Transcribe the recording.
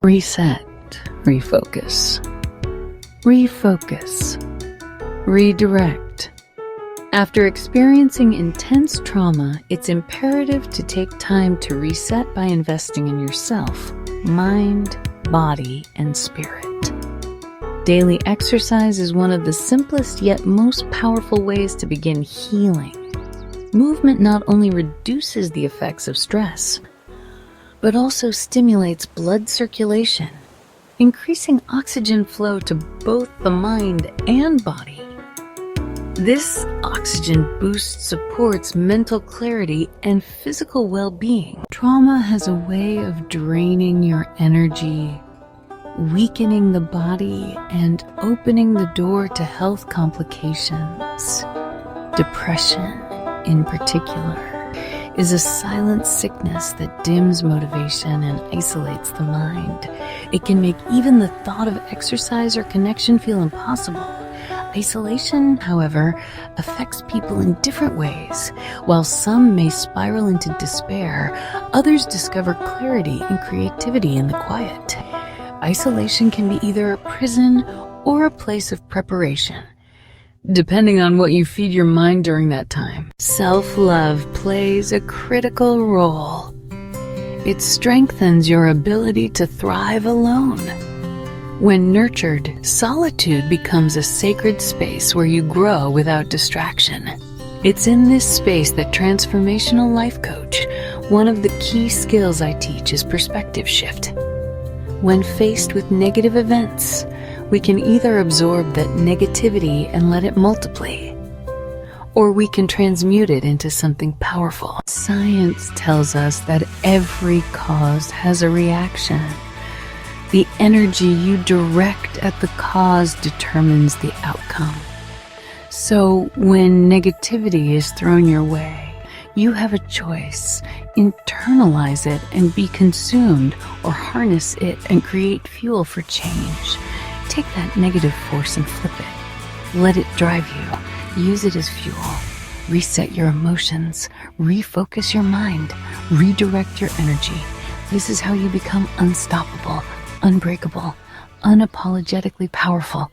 Reset, refocus, refocus, redirect. After experiencing intense trauma, it's imperative to take time to reset by investing in yourself, mind, body, and spirit. Daily exercise is one of the simplest yet most powerful ways to begin healing. Movement not only reduces the effects of stress, but also stimulates blood circulation, increasing oxygen flow to both the mind and body. This oxygen boost supports mental clarity and physical well-being. Trauma has a way of draining your energy, weakening the body, and opening the door to health complications. Depression, in particular, is a silent sickness that dims motivation and isolates the mind. It can make even the thought of exercise or connection feel impossible. Isolation, however, affects people in different ways. While some may spiral into despair, others discover clarity and creativity in the quiet. Isolation can be either a prison or a place of preparation, depending on what you feed your mind during that time. Self-love plays a critical role. It strengthens your ability to thrive alone. When nurtured, solitude becomes a sacred space where you grow without distraction. It's in this space that Transformational Life Coach, one of the key skills I teach, is perspective shift. When faced with negative events, we can either absorb that negativity and let it multiply, or we can transmute it into something powerful. Science tells us that every cause has a reaction. The energy you direct at the cause determines the outcome. So when negativity is thrown your way, you have a choice. Internalize it and be consumed, or harness it and create fuel for change. Take that negative force and flip it. Let it drive you. Use it as fuel. Reset your emotions. Refocus your mind. Redirect your energy. This is how you become unstoppable, unbreakable, unapologetically powerful.